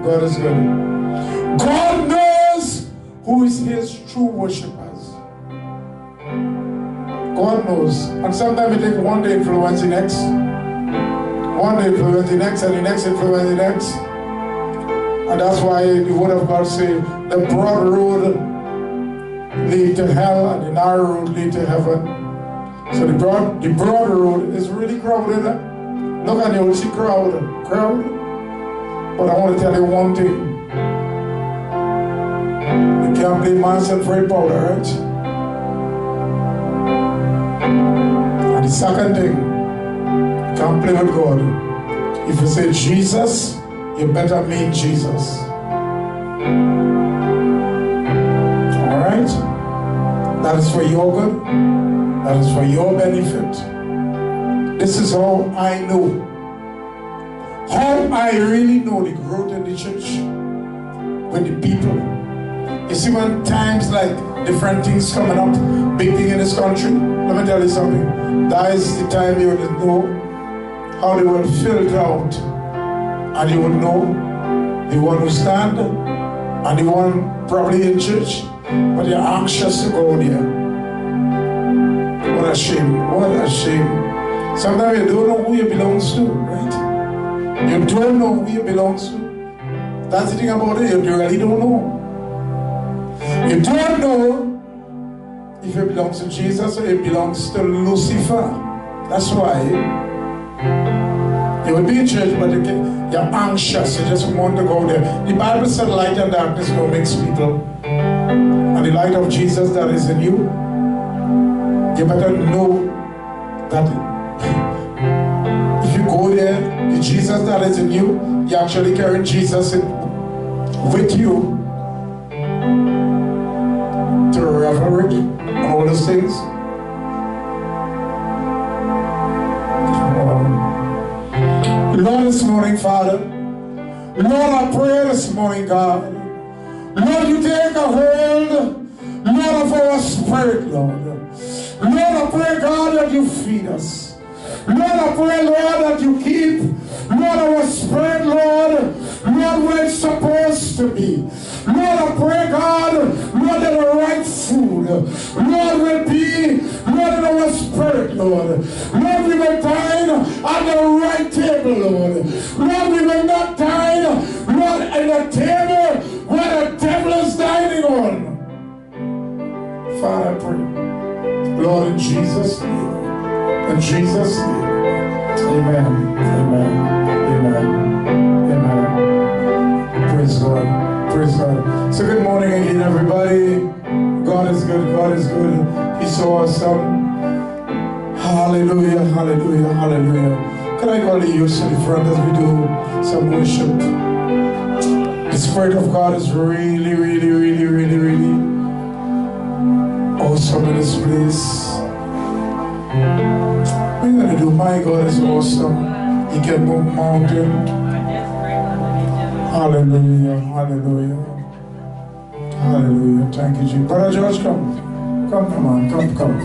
God is good. God knows who is his true worshippers. God knows. And sometimes it takes one to influence the next. One to influence the next, and the next influence the next. And that's why the word of God says the broad road lead to hell and the narrow road lead to heaven. So the broad road is really crowded. Look at you, see crowded. But I want to tell you one thing. You can't play man's and afraid powder, right? And the second thing, you can't play with God. If you say Jesus, you better mean Jesus. Alright? That is for your good. That is for your benefit. This is how I know. How I really know the growth in the church with the people. You see, when times like different things coming up, big thing in this country, let me tell you something. That is the time you will know how they will filter out. And you will know the one who stand and the one probably in church, but you're anxious to go there. What a shame, what a shame. Sometimes you don't know who you belong to, right? You don't know who you belong to. That's the thing about it, you really don't know. You don't know if it belongs to Jesus or it belongs to Lucifer. That's why you will be in church, but you're anxious, you just want to go there. The Bible said light and darkness don't mix people. And the light of Jesus that is in you, you better know that if you go there, the Jesus that is in you, you actually carry Jesus with you to revelry and all those things. Lord, this morning, Father, Lord, I pray this morning, God, Lord, you take a hold, Lord, of our spirit, Lord. Lord, I pray, God, that you feed us. Lord, I pray, Lord, that you keep, Lord, our spirit, Lord, where it's supposed to be. Lord, I pray, God, Lord, that the right food, Lord, will be, Lord, in our spirit, Lord. Lord, we will dine at the right table, Lord. Lord, we will not dine, Lord, at a table where the devil is dining on. Father, I pray, Lord, in Jesus' name. In Jesus' name. Amen. Amen. Amen. Amen. Praise God. Praise God. So good morning again, everybody. God is good. God is good. He's so awesome. Hallelujah. Hallelujah. Hallelujah. Can I call the youth to the front as we do some worship? The Spirit of God is really, really, really, really, really awesome in this place. What are you going to do? My God is awesome. He can move mountain. Hallelujah. Hallelujah. Hallelujah. Thank you, Jesus. Brother George, come. Come on. Come.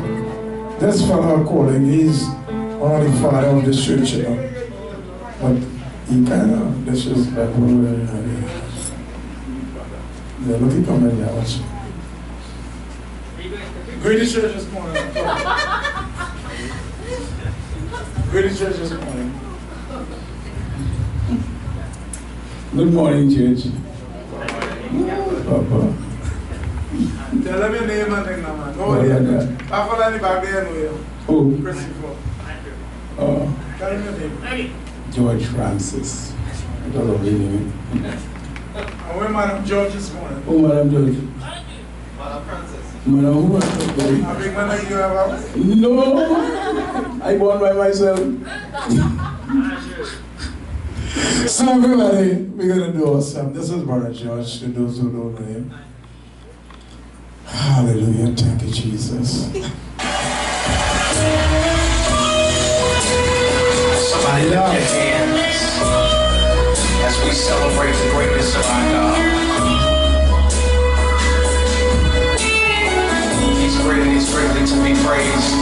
This fellow calling, he's one of the father of the church, you know. But he kind of, this is like, yeah, look, he coming there also. Greatest church this morning. Greatest church this morning. Good morning, church. Papa. Tell them your name and thing now, man. No idea. I follow any back there, no idea. Who? Christopher. Oh. Tell them your name. George Francis. I don't know his name. And where Madam George this morning? Oh, Madam George. Madam Francis. Madam who? A big man like you have house? No. I born by myself. So everybody, we're going to do awesome. This is Brother George, to those who don't know him. Hallelujah. Thank you, Jesus. Somebody lift your hands as we celebrate the greatness of our God. He's great and he's greatly to be praised.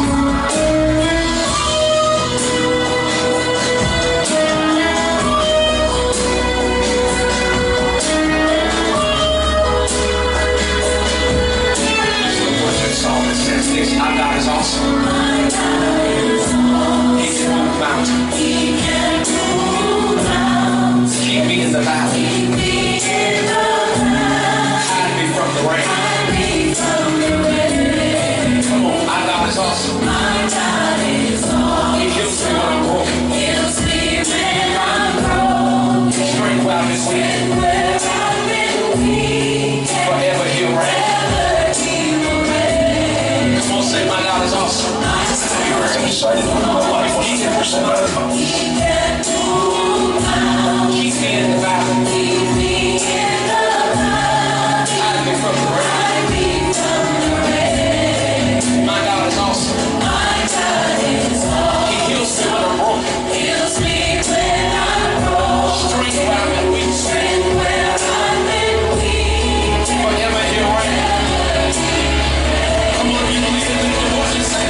in the valley. Hide me from the rain. Come on, my God is awesome. He heals me when I'm broken. Strength where I've been weak. Forever he'll reign. Come on, say my God is awesome. You're excited about my life. 100% out of my keep me in the valley. Hide me from the rain. My God is awesome. He heals me when I'm broken. Strength where I've been weak. Forever he'll reign. Come on, you believe in the voice and say,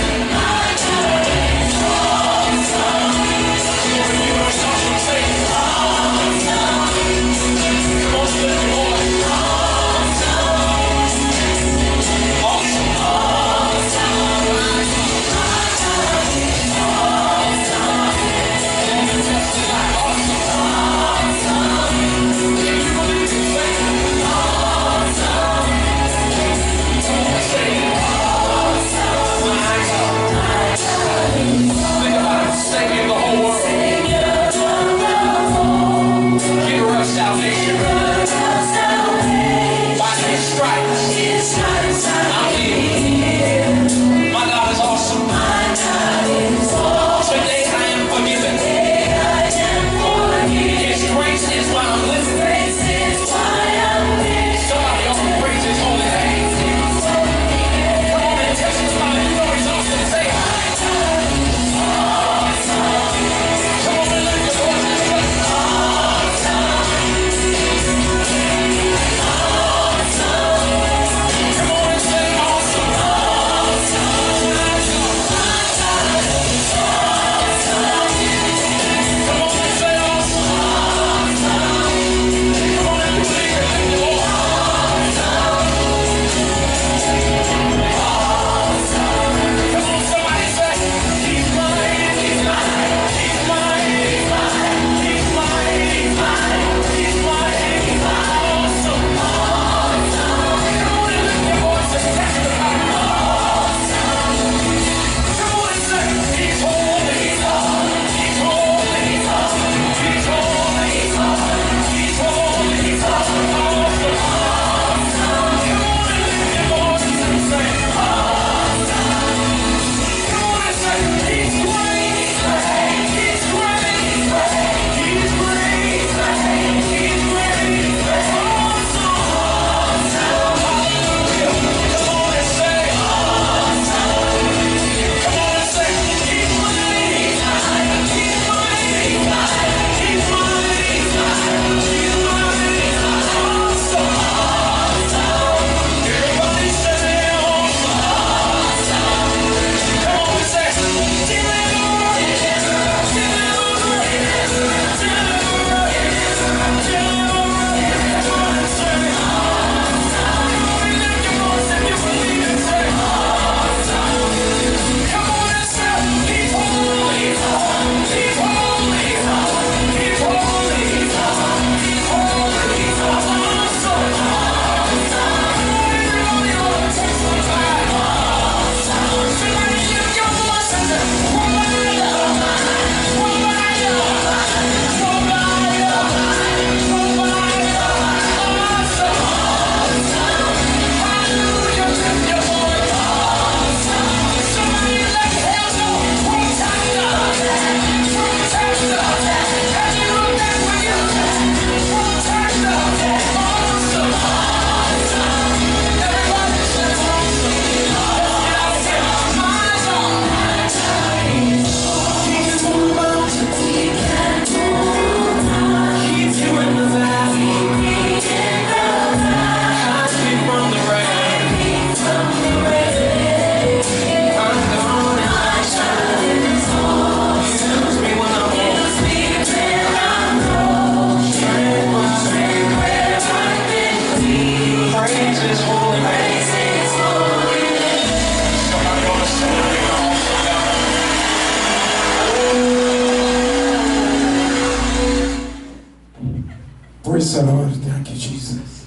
Praise the Lord. Thank you, Jesus.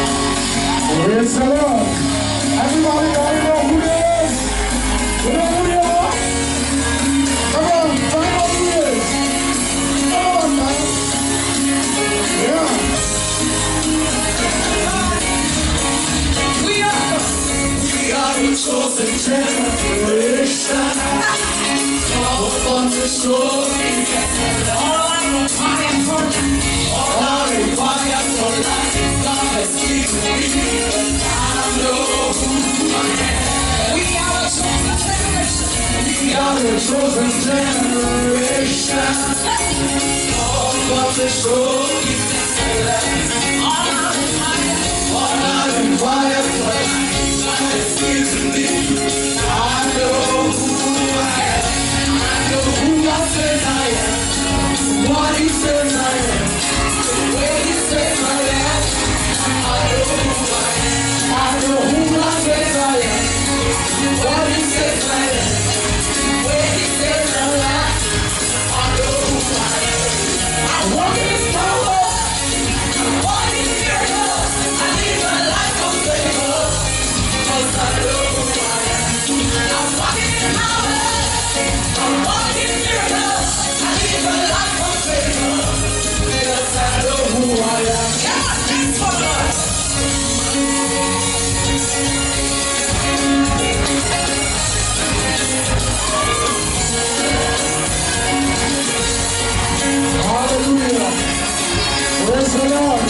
Praise the Lord. Everybody know who it is? You know who you are? Come on, find out who it is. Come on, man. Yeah. We are the chosen generation. Called upon to show all I require for life is God has given me. I know who I am. We are the chosen generation. We are the chosen generation. Called upon to show all I require for life is God has given me. I know who I am. I know who God says I am. What He says I am. The way He says I am. I know who I am. I know who God says I am. What He says I am. The way He says I am. I know who I am. I walk in His power. I walk in His miracle. I live a life of favor. Cause I know who I am. I'm walking in power. I'm walking in miracles. I live a life of favor. Because I know who I am. Yeah, thanks for us. Hallelujah. Praise the Lord.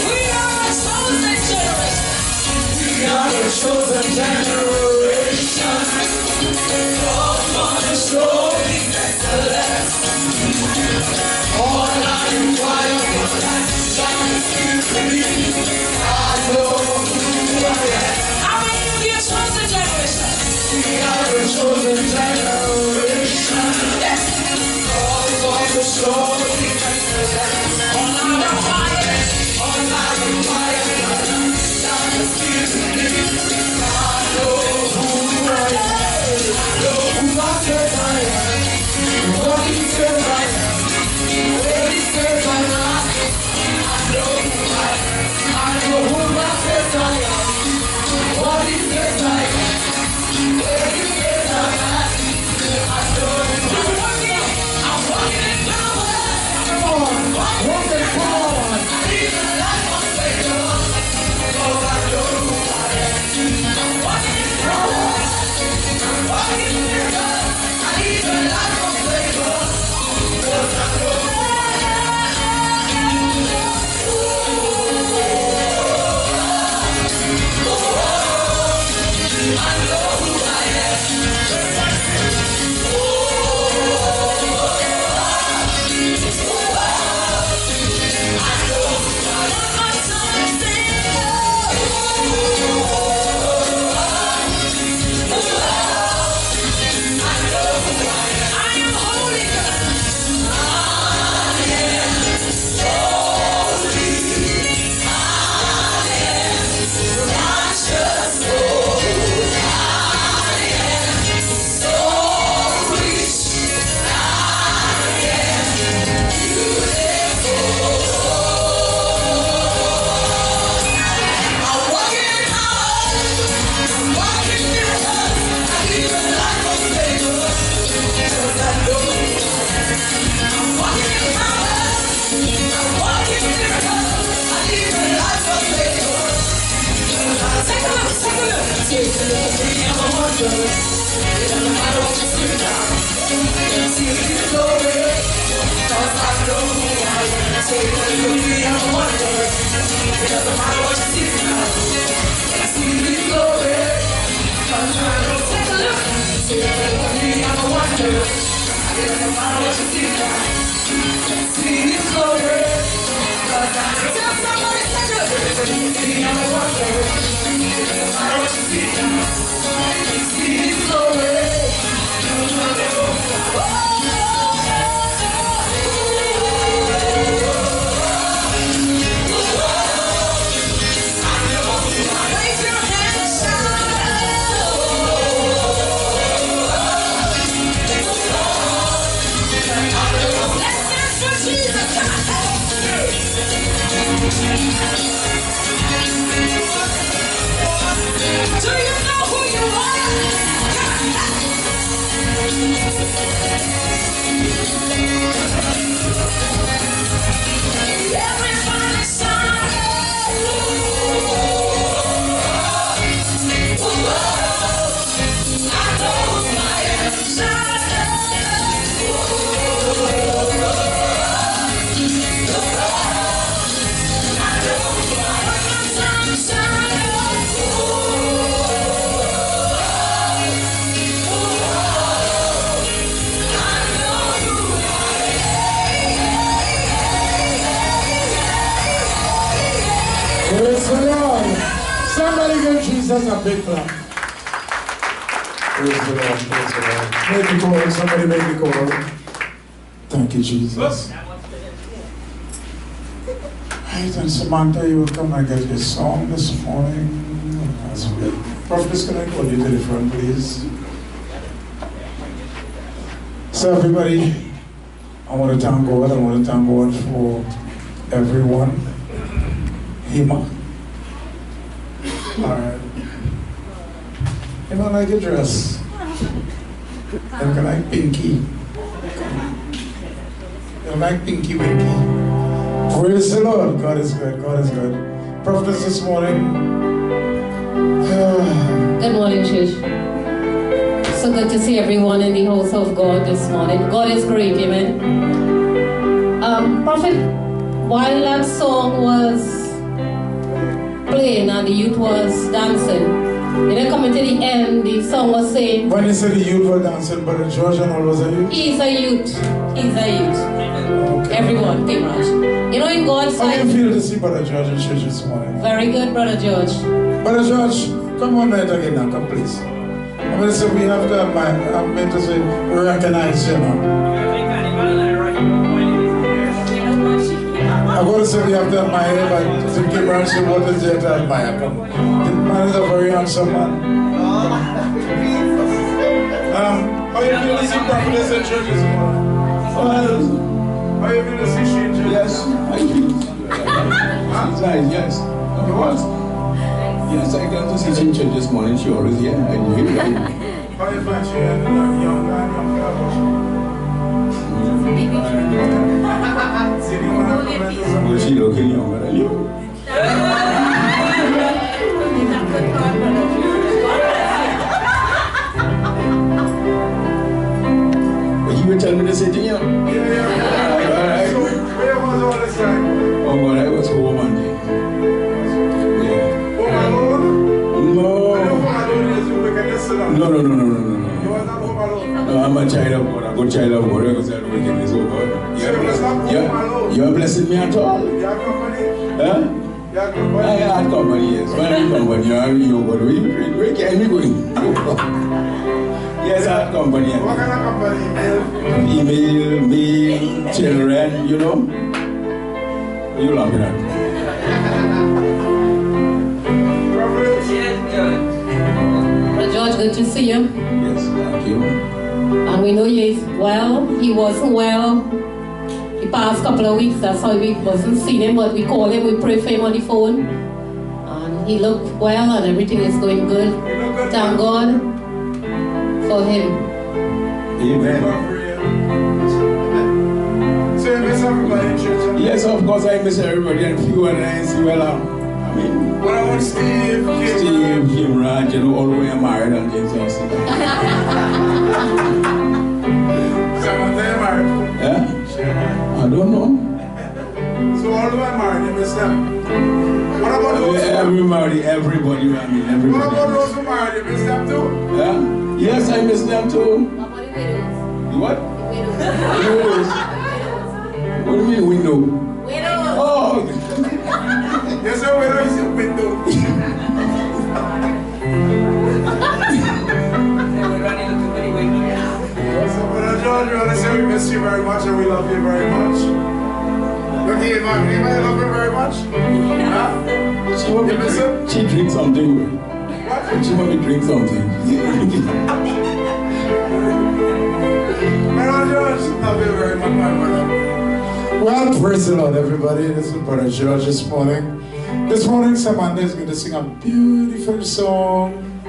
We are a chosen generation. We are a chosen generation. Come on and show me excellence. All I require for life, God is given me. I know who I am. How many of you are chosen generation? We are a chosen generation. Yes. All for the show me excellence. All I require for life, God is given me. I know who I am. I know who God says I am. What He says I am. Where He says I am. I know who I am. I know who God says I am. What He says I am. Where He says I am. I know who I am. I'm walking in power. Come on. Walk in power. I live a life of favor. Oh, I know who I am. I'm walking in power. I'm walking in miracles. I live a life of favor. Because I know who I am. I know who I am. Do you know who you are? Everybody shout. I know who I am. Shout. Praise the Lord. Somebody give Jesus a big clap. Praise the Lord. Praise the Lord. Make it call. Somebody make it call. Thank you, Jesus. Right, and Samantha, you will come and get your song this morning. As well. Prophetess, can I call you to the front, please? So everybody, I want to thank God. I want to thank God for everyone. Hima. Alright. Hima, like your dress. And can I pinky? You like pinky winky? Praise the Lord. God is good. God is good. Prophetess this morning. Good morning, church. So good to see everyone in the house of God this morning. God is great, amen. Prophet, while that song was playing and the youth was dancing, and then coming to the end, the song was saying, When you said the youth were dancing, Brother George and all was a youth? He's a youth. He's a youth. Okay. Everyone came out. You know, in God's How do sight. you feel to see Brother George in church this morning? Very good, Brother George. Brother George, come on right again now, come please. I'm going to say we have to admire, I'm going to say recognize you now. I'm going to say we have to admire, but to keep on saying what is there to admire? Come on. The man is a very handsome man. How you feel to see Prophetess in church this morning? How you feel to see she in church? Yes, I feel. She's nice, yes. It was. Yes, I got to see she in church this morning. She always here. I knew it. How you find she a young man, young girl? Well, she looking younger than you. But you were telling me the same thing, yeah? Yeah. So, where was all this time? Oh, God, I was home one day. Yeah. Home alone? No. Home alone is you wickedness, sir. No. You was not home alone? No, I'm a child of God, a good child of God, because I don't wickedness, oh God. So you was not home alone? You're blessing me at all? You have company? Huh? You have company? I had company, yes. When I had company, you have your God. Where can we go? Yes, I had company. What kind of company? Female, male, children, you know? What are you laughing at? Brother George, good to see you. Yes, thank you. And we know he is well. He wasn't well the past couple of weeks. That's why we wasn't seeing him, but we called him, we prayed for him on the phone. And he looked well and everything is going good. Thank God for him. Amen. So you miss everybody in church? Yes, of course I miss everybody and few and I see well. I mean, What about Steve? Kim, Raj, you know, all the way I'm married and James Austin. Samantha, you married? Yeah? She married. I don't know. So all the way married, you miss them? What about those? Everybody, I mean, What everybody. about those who married? You miss them too? Yeah? Yes, I miss them too. What about the widows? What? The widows. Windows. What do you mean window? Widows. Oh! Yes, sir, where is your window? So, Brother George, we want to say we miss you very much and we love you very much. Look here, man, you might love her very much. Huh? You miss her? She drinks something. What? She want me to drink something. Brother George, love you very much, my brother. Well, praise the Lord, everybody. This is Brother George this morning. This morning, Samantha is going to sing a beautiful song,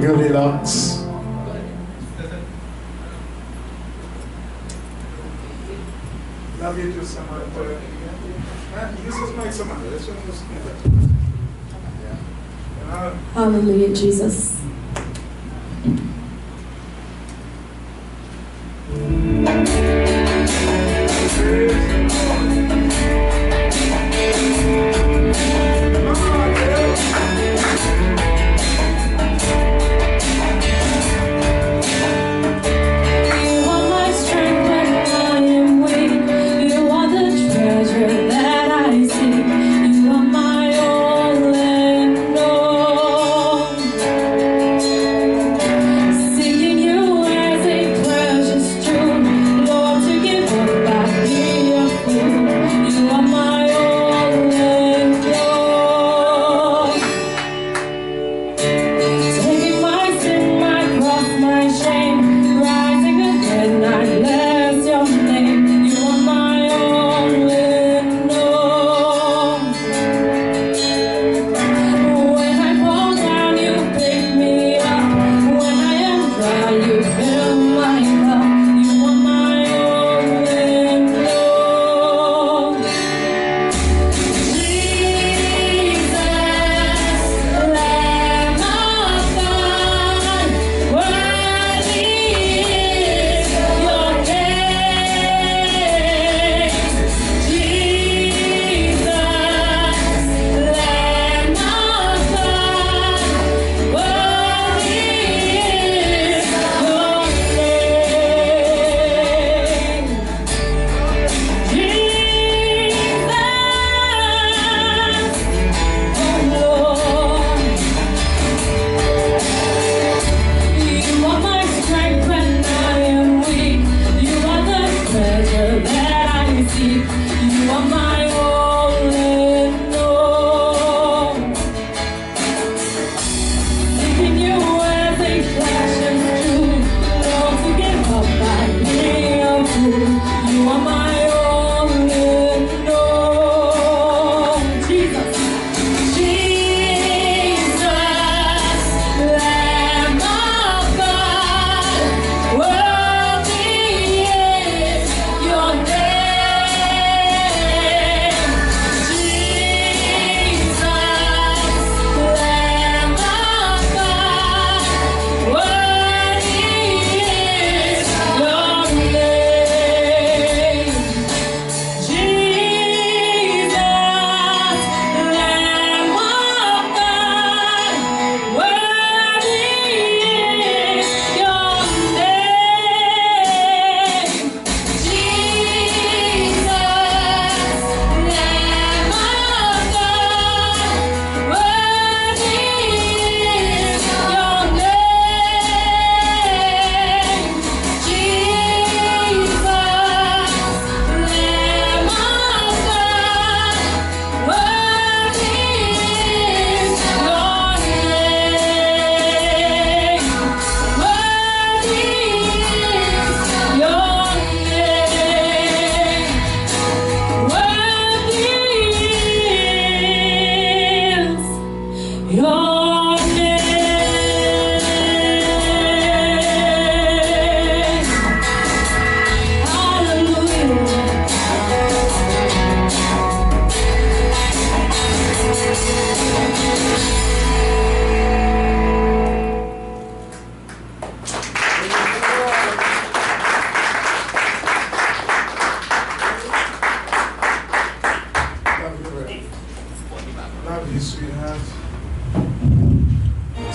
Goldilocks. Love you too, Samantha. This is my Samantha. This one was Hallelujah, Jesus.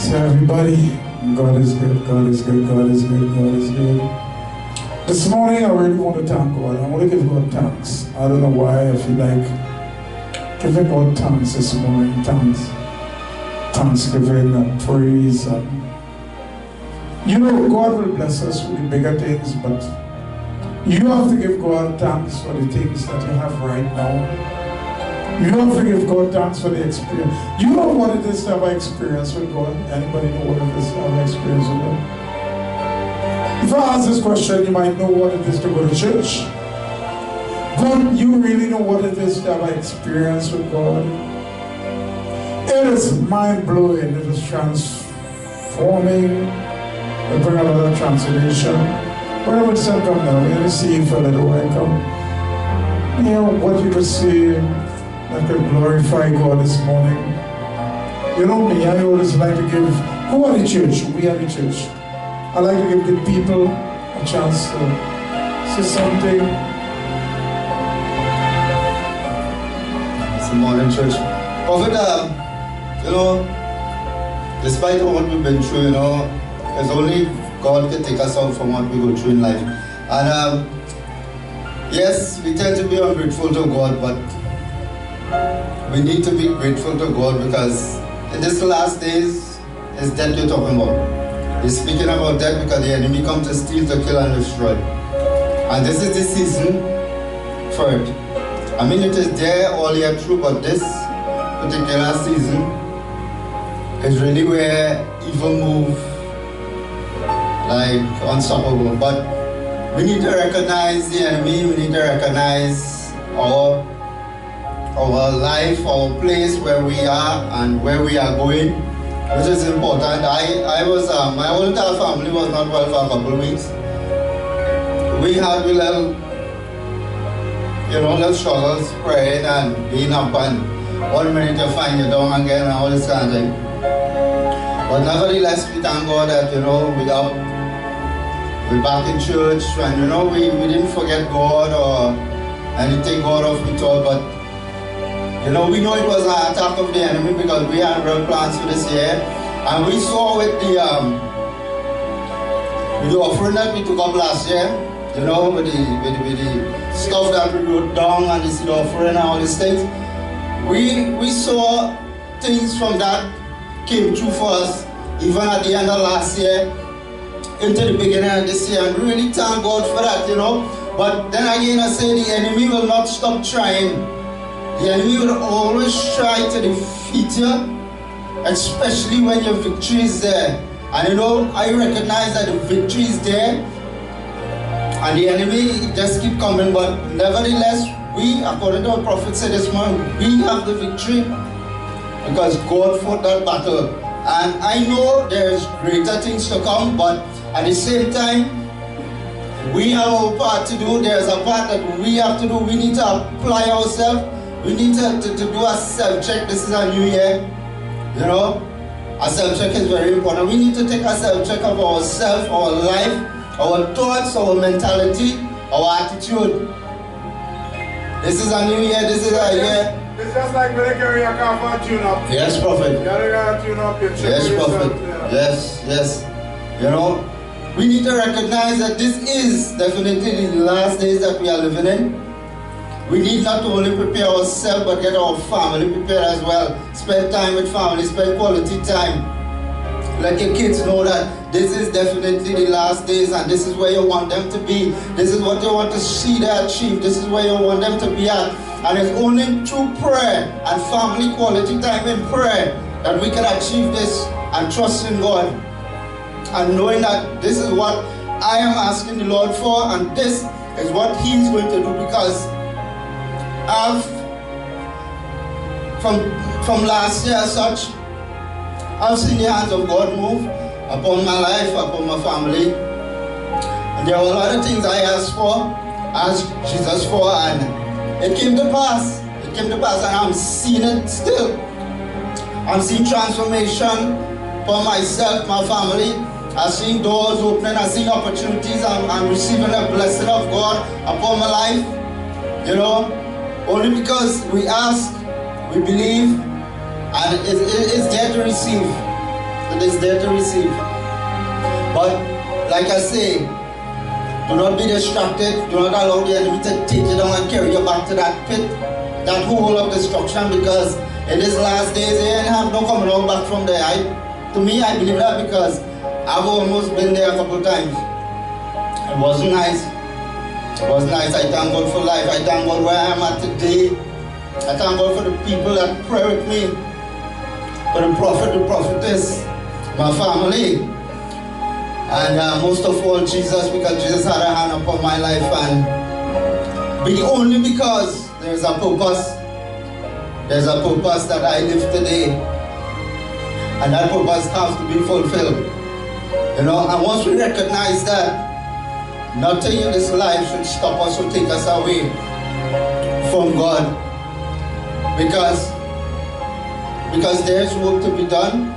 Everybody, God is good, God is good, God is good, God is good. This morning I really want to thank God. I want to give God thanks. I don't know why I feel like giving God thanks this morning. Thanksgiving and praise. And you know, God will bless us with the bigger things, but you have to give God thanks for the things that you have right now. You have to give God thanks for the experience. You know what it is to have an experience with God? Anybody know what it is to have an experience with God? If I ask this question, you might know what it is to go to church. But you really know what it is to have an experience with God. It is mind-blowing. It is transforming. It brings a lot of transformation. When I would say come now, we only see you for a little while come. You know what you could see that could glorify God this morning. You know me, I always like to give, who are the church? We are the church. I like to give the people a chance to say something. Good morning, church. Prophet, you know, despite what we've been through, you know, it's only God can take us out from what we go through in life. And yes, we tend to be ungrateful to God, but we need to be grateful to God because in these last days, it's death you're talking about. He's speaking about death because the enemy comes to steal, to kill, and destroy. And this is the season for it. I mean, it is there all year through, but this particular season is really where evil move like unstoppable. But we need to recognize the enemy, we need to recognize our life, our place where we are and where we are going, which is important. I was, my whole entire family was not well for a couple of weeks. We had little struggles, praying and being up, and 1 minute you find you down again and all this kind of thing. But nevertheless, we thank God that, we're back in church, and we didn't forget God or anything God of we thought, but we know it was an attack of the enemy because we had real plans for this year. And we saw with the offering that we took up last year, with the stuff that we wrote down and the seed offering and all these things, we saw things from that came true for us even at the end of last year into the beginning of this year, and we really thank God for that, But then again, I say the enemy will not stop trying. The enemy will always try to defeat you, especially when your victory is there. And I recognize that the victory is there, and the enemy just keep coming, but nevertheless, we, according to our prophet said this morning, we have the victory because God fought that battle. And I know there's greater things to come, but at the same time, we have our part to do. There's a part that we have to do. We need to apply ourselves. We need to do a self-check. This is a new year, A self-check is very important. We need to take a self-check of ourselves, our life, our thoughts, our mentality, our attitude. This is a new year. This is a year. It's just like when you carry a car for a tune-up. Yes, Prophet. You gotta tune up your Yes, Prophet. Yes. We need to recognize that this is definitely the last days that we are living in. We need not to only prepare ourselves, but get our family prepared as well. Spend time with family, spend quality time. Let your kids know that this is definitely the last days and this is where you want them to be. This is what you want to see them achieve. This is where you want them to be at. And it's only through prayer and family quality time in prayer that we can achieve this and trust in God. And knowing that this is what I am asking the Lord for, and this is what He's going to do, because from last year as such, I've seen the hands of God move upon my life, upon my family. And there were a lot of things I asked Jesus for, and it came to pass. And I'm seeing it still. I'm seeing transformation for myself, my family. I'm seeing doors opening, I'm seeing opportunities, I'm receiving a blessing of God upon my life. Only because we ask, we believe, and it's there to receive. It is there to receive. But like I say, do not be distracted. Do not allow the enemy to take you down and carry you back to that pit, that hole of destruction, because in these last days, you ain't have no coming out back from there. To me, I believe that because I've almost been there a couple times. It wasn't nice. It was nice. I thank God for life. I thank God where I am at today. I thank God for the people that pray with me. For the prophet, the prophetess, my family. And most of all, Jesus, because Jesus had a hand upon my life. And be only because there's a purpose. There's a purpose that I live today. And that purpose has to be fulfilled. You know, and once we recognize that, nothing in this life should stop us or take us away from God. Because there's work to be done,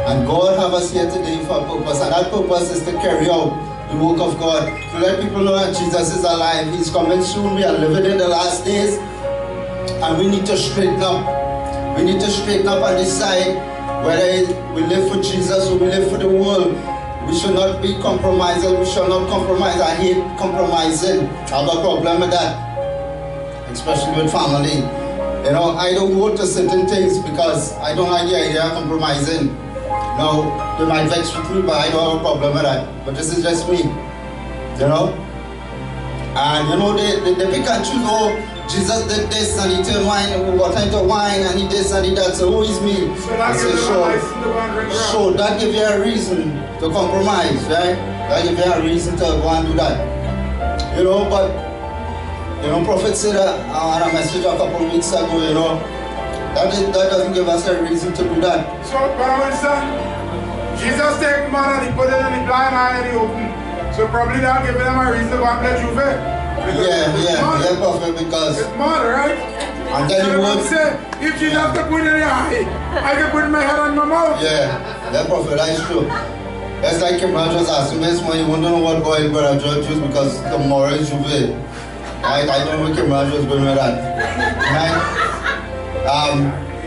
and God have us here today for a purpose, and that purpose is to carry out the work of God, to let people know that Jesus is alive. He's coming soon. We are living in the last days, and we need to straighten up. We need to straighten up and decide whether we live for Jesus or we live for the world. We should not be compromisers. We should not compromise. I hate compromising. I have a problem with that, especially with family. You know, I don't go to certain things because I don't like the idea of compromising. Now, they might vex with me, but I don't have a problem with that. But this is just me. You know? And you know, they pick and choose, oh, Jesus did this and he turned wine, water into wine, and he this and he that, so who is me? I say, so that gives you a reason to compromise, right? That gives you a reason to go and do that. You know, but, you know, Prophet said on a message a couple of weeks ago, you know, that doesn't give us a reason to do that. So, brother and son, Jesus take man and he put it in the blind eye and he opened. So probably that giving them a reason to go and play Juve. Yeah, Prophet, because it's mad, right? And then you would say, if Jesus could put it in your eye, I can put my head on my mouth. Yeah, Prophet, that's true. That's like your brother just asked me this morning, you won't know what oil brother George used because tomorrow is Juve. I don't know what your brother was going with that. Right?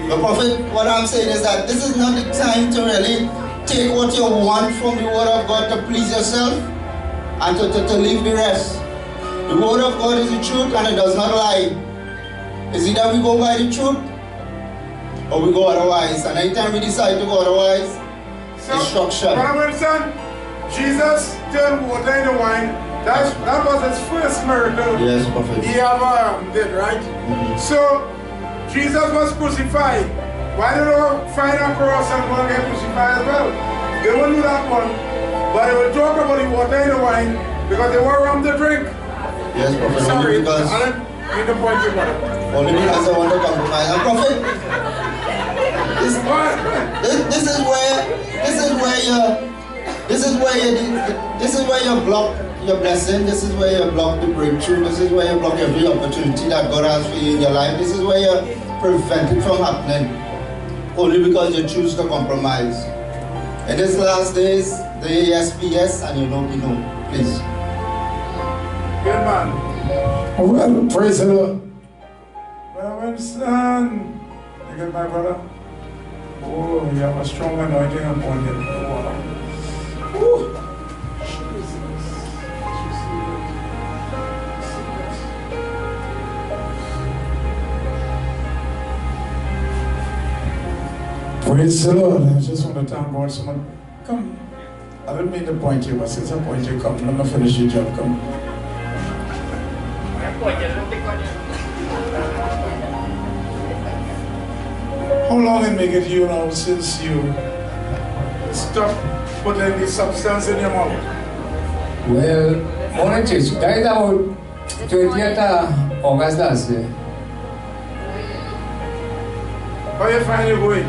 But Prophet, what I'm saying is that this is not the time to really take what you want from the Word of God to please yourself and to leave the rest. The Word of God is the truth and it does not lie. It's either we go by the truth or we go otherwise. And anytime we decide to go otherwise, destruction. Brother and son, Jesus turned water into wine. That was his first miracle. Yes, Prophet. He ever did, right? Mm-hmm. So, Jesus was crucified. Why did they find a cross and go and get crucified as well? They won't do that one. But they will talk about the water in the wine because they were rum to drink. Yes, Prophet. Sorry, because I didn't mean to point you out. Only because I want to compromise. And Prophet, this is where you block your blessing. This is where you block the breakthrough. This is where you block every opportunity that God has for you in your life. This is where you prevent it from happening. Only because you choose to compromise. In these last days, the yes be yes and you no be no. Please. Good man. Well, praise the Lord. Brother Winston. You get my brother? Oh, you have a strong anointing upon you. Wow. Ooh. Praise the Lord. I just want to thank God. Someone, come. I didn't mean to point you, but since I point you, come. Let me finish your job. Come. How long it make it you now since you stop putting the substance in your mouth? Well, morning church. That is about 20th August last year. How you find you going?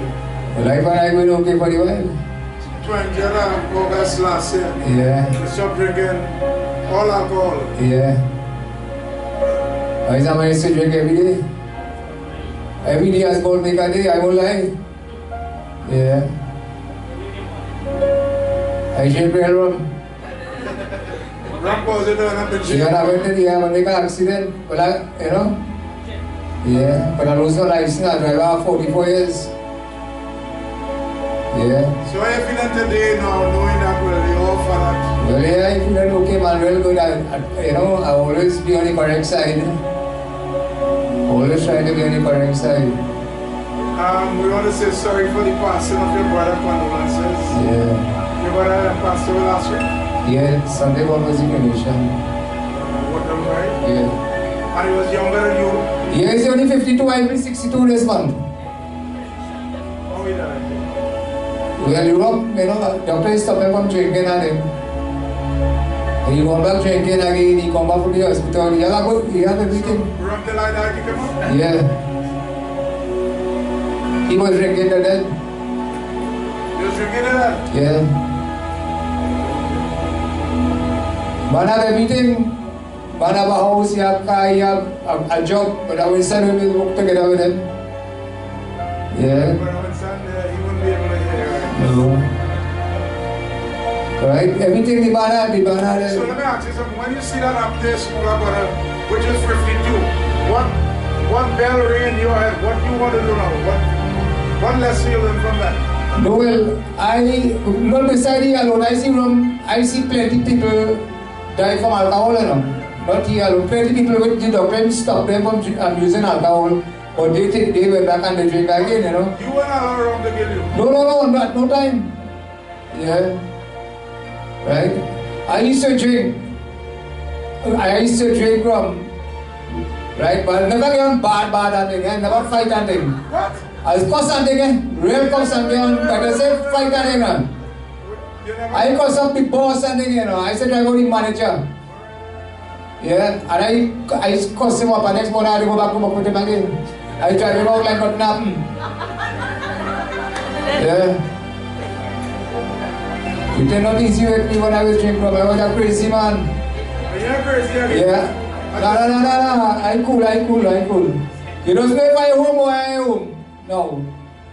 Well, I find I going okay for a while. 20th August last year. Yeah. You stopped drinking all alcohol. Yeah. I managed to drink every day. Every day I about make a day, I won't lie. Yeah. I drink real rum. Rum was in a bit. Yeah, I went to the make an accident. Well, you know. Yeah, but I lose my license. I drive for 44 years. Yeah. So how you feeling today now, knowing that we'll be off for that? Well, yeah, I feel okay, man, real good. You know, I always be on the correct side. Always try to be on the correct side. We want to say sorry for the passing of your brother, condolences. Yeah. Your brother passed away last week? Yeah, Sunday one was the condition. What number, right? Yeah. And he was younger than you? Yeah, he's only 52, I'll be 62 this month. How he died? Well, you know, doctor is stopping from drinking and him. He come back drinking again, he come back from the hospital. He have everything. Rum till I die, he come up. Yeah. He was drinking to death. He was drinking to death? Yeah. Man have everything. Man have a house, he have a car, he have a job, but I will send him to work together with him. Yeah. But I would send he wouldn't be able to hear. No. Right? Everything the man had. So let me ask you something. When you see that up there, which is 52, what bell ring in your head? What do you want to do now? What lesson you learn from that? No, well, not beside he alone. I see plenty people die from alcohol, you know. Not he alone. Plenty people with the doctor stop them from using alcohol, but they think they went back and they drink again, you know. You weren't allowed around to kill you? No, no time. Yeah. Right? I used to drink rum. Right? But never get bad and thing, eh? Never fight and thing. What? I was cuss and thing, eh? Real cuss and thing, but I said fight and thing, man. I cuss up the boss and thing, you know. I said I go to the manager. Yeah, and I cuss him up, and next morning I go back with him again. I drive him out like nothing happened. Yeah. It was not easy with me when I was drinking rum. I was a crazy man. You're crazy again? Yeah. No. I cool. You don't know if I home or I home. No.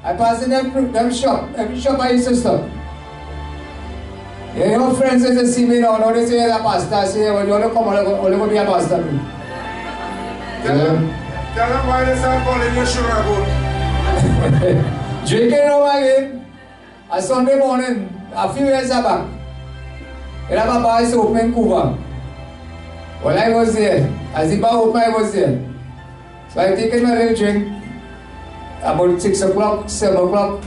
I pass in them shop. Every shop I used to stop. Yeah, your friends they see me now, they say you're a pastor. I say, well, you want to come, only go be a pastor. Tell them why they start calling you sugar goat. Drinking rum again. A Sunday morning, a few years back. I have a bar open in Cuba. Well, I was there. As the bar opened, I was there. So I taken my little drink. About 6 o'clock, 7 o'clock.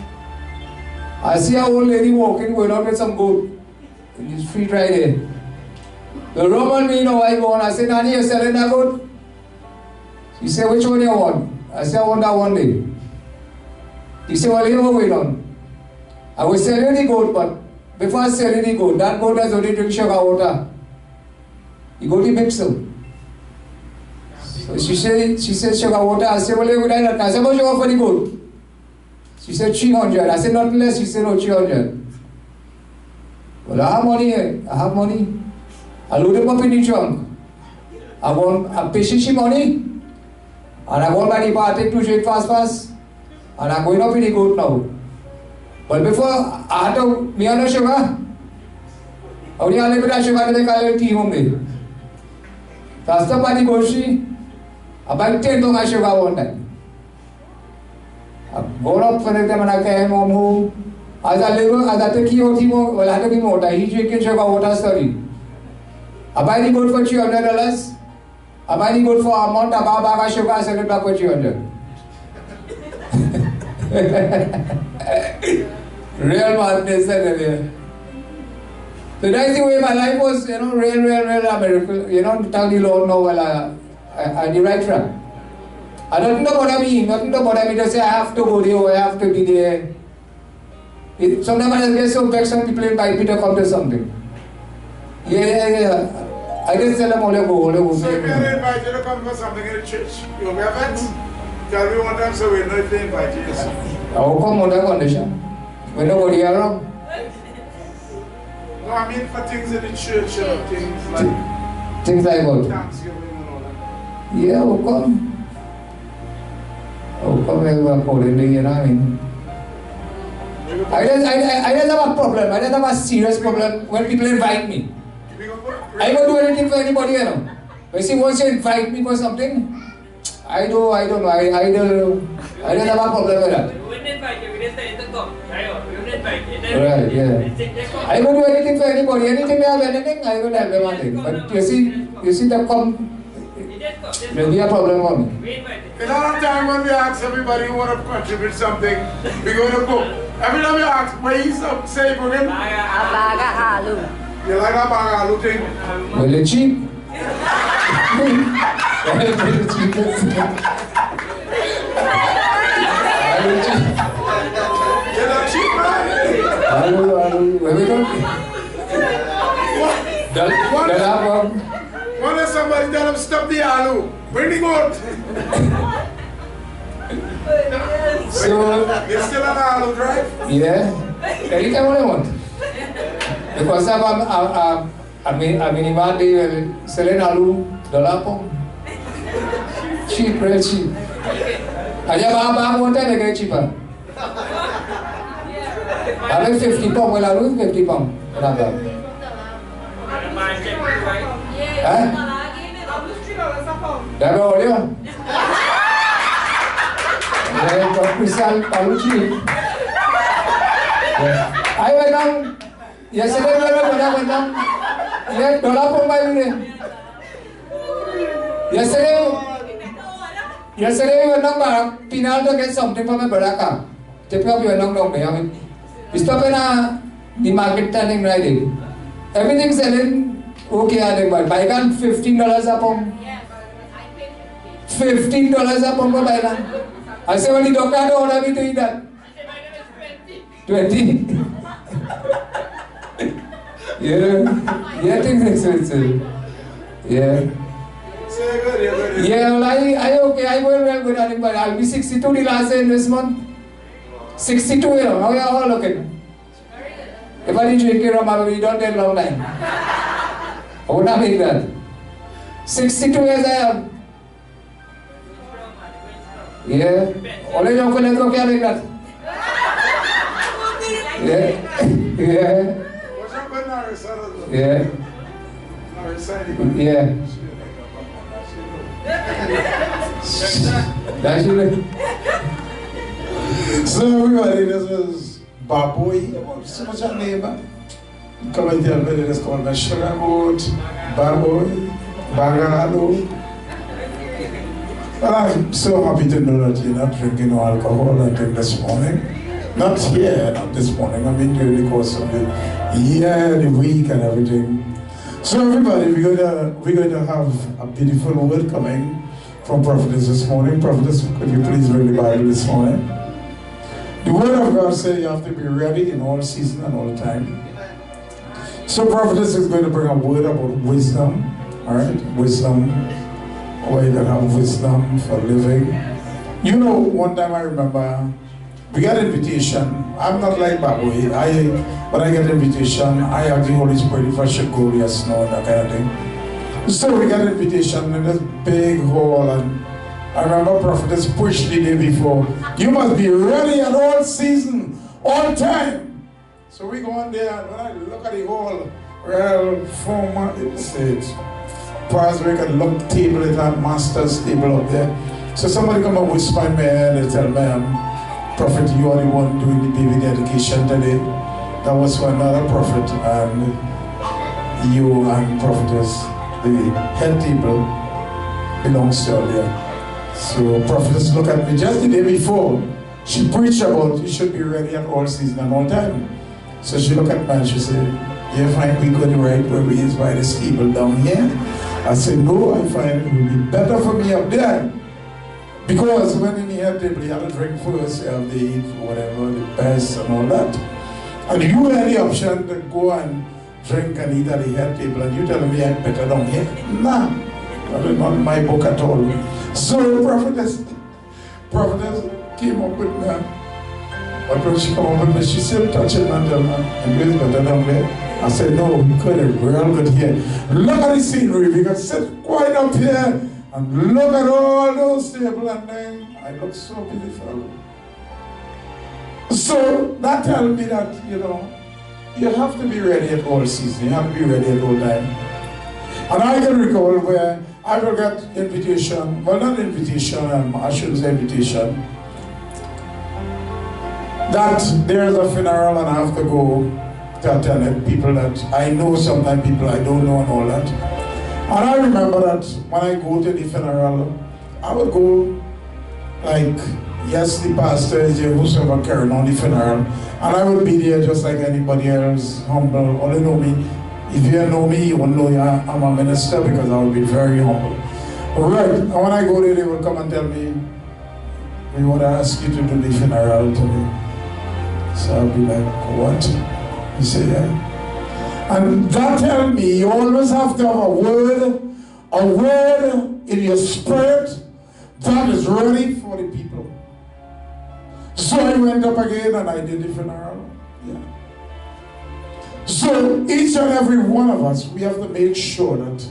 I see an old lady walking, going out with some goat. In the street right there. The Roman me know I go on. I said, Nanny, you're selling that goat? She said, which one do you want? I said, I want that one day. He said, well, you know what going on? I was selling the goat, but before I selling the goat, that goat has only drink sugar water. You go to mix them. So she said sugar water. I said, well, you would I not? I said, how much you want for the goat? She said 300. I said, nothing less. She said, no, 300. Well, I have money here. I have money. I load them up in the trunk. I pay she money. And I go by the party to drink fast. And I'm going up in the goat now. But before, I had to, me on the sugar. I only had a little bit of sugar to make a little tea home there. So I stop by the grocery. I buy 10 pounds of sugar one time. I go up for them and I came home. As I take well, I had to be more. He drinking sugar water study. I buy the goat for $300. I buy the goat for a month. I buy a bag of sugar. I sell it back for 300. Real madness there. So that's the way my life was, real American. Tell the Lord now, well, I'm the right track. I don't know what I mean. Nothing about me to say I have to go there or I have to be there. Sometimes I get so vexed when people invite me to come to something. Yeah. I just tell them all go. So if they invite you to come for something in the church, you'll be events? Tell me one time so we know if they invite you. I will come on that condition. When nobody around. No, I mean for things in the church, things like what? Thanksgiving and all that. Yeah, I will come. I will come accordingly, I mean. I don't have a problem. I don't have a serious problem when people invite me. I won't do anything for anybody, But see, once you invite me for something, I don't know. I don't have a problem with that. Right, yeah. I won't do anything for anybody. Anything they have anything, I will help them anything. But you see that come, there'll be a problem for me. In our time when we ask everybody who want to contribute something, we're going to cook. Every time we ask, what is up, say for him? You like a bag of aloo thing? Well, it's cheap. You're not cheap, man. Where we go? What One of somebody tell him stop the alu. Bring the goat. So, They're still on alu drive? yeah, anytime what I want. Because Ameena they selling alu $1. Cheap, real cheap. Aja bahan one time they get cheaper. I mean 50 pounds, well alu 50 pounds. Huh? That's all, yeah. I went down yesterday. I went down. Yeah, $1 for my video. Yesterday we went down Pinal to get something from my brother. Tip up your long me. We stop in the market turning right. Everything selling okay, I think, but buy gun $15 a pound. $15 a pound for buy gun. I say, well, the doctor don't want me to eat that. 20. Yeah, things expensive. Yeah. Yeah, well, I okay, I will well good at it, but I'll be 62 the last day in this month. 62, you know, how you all looking? If I didn't drink it, we don't take long time. I would not make that. 62 years I am. Yeah. Only don't connect okay like that. Yeah. Yeah. Yeah. Yeah. That's it. So everybody, this was Baboy. So much a name. Come and tell me this called my sugar boat, Baboy, Bagalo. Well, I'm so happy to know that you're not drinking no alcohol until this morning. Not here, not this morning. I mean during the course of the year, the week and everything. So everybody, we're going to have a beautiful word coming from Prophetess this morning. Prophetess, could you please read the Bible this morning? The word of God says you have to be ready in all season and all time. So Prophetess is going to bring a word about wisdom, alright? Wisdom, where you can have wisdom for living. You know, one time I remember, we got an invitation. I'm not like Baboy. When I get an invitation, I ask the Holy Spirit if I should go, yes, no, that kind of thing. So we got an invitation in this big hall, and I remember Prophetess pushed the day before. You must be ready at all season, all time. So we go on there, and when I look at the hall, well, from it says, as we can look table, it had master's table up there. So somebody come and whisper in my ear and tell me, Prophet, you are the one doing the baby dedication today. That was for another prophet, and you and Prophetess, the head table belongs to earlier. So Prophetess look at me just the day before. She preached about you should be ready at all season and all time. So she looked at me and she said, you find we could right where we is by this table down here? I said, no, I find it would be better for me up there. Because when in the head table you have to drink first, you have to eat whatever, the best and all that. And you had the option to go and drink and eat at the head table, and you telling me I'm better down here? Nah, that is not in my book at all. So Prophetess came up with me. But when she came up with me, she still touching and telling me, and it's better down there. I said, no, we could have real good here. Look at the scenery, we can sit quite up here and look at all those tables, and then I look so beautiful. So that tells me that, you know, you have to be ready at all seasons. You have to be ready at all time. And I can recall where I will get invitation, well not invitation, I shouldn't say invitation, that there's a funeral and I have to go to attend it. People that I know, sometimes people I don't know and all that. And I remember that when I go to the funeral, I would go like, yes, the pastor is there, whosoever carrying on the funeral, and I would be there just like anybody else, humble. Only know me. If you know me, you will know I'm a minister because I will be very humble. Right, and when I go there, they will come and tell me, we want to ask you to do the funeral today. So I'll be like, what? You say, yeah. And that tells me you always have to have a word a word in your spirit that is ready for the people. So I went up again and I did the funeral. Yeah. So each and every one of us, we have to make sure that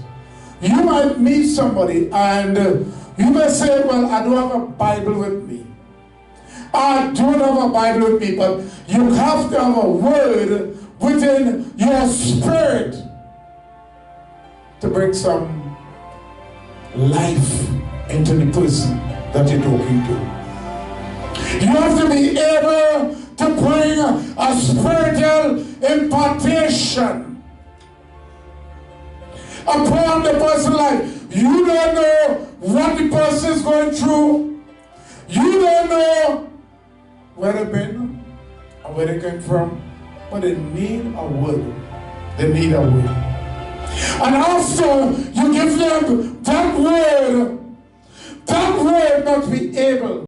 you might meet somebody and you may say, well, I don't have a Bible with me. I don't have a Bible with me, but you have to have a word within your spirit to bring some life into the person that you're talking to. You have to be able to bring a spiritual impartation upon the person's life. You don't know what the person is going through. You don't know where they've been or where they came from, but they need a word. They need a word. And also, you give them that word must be able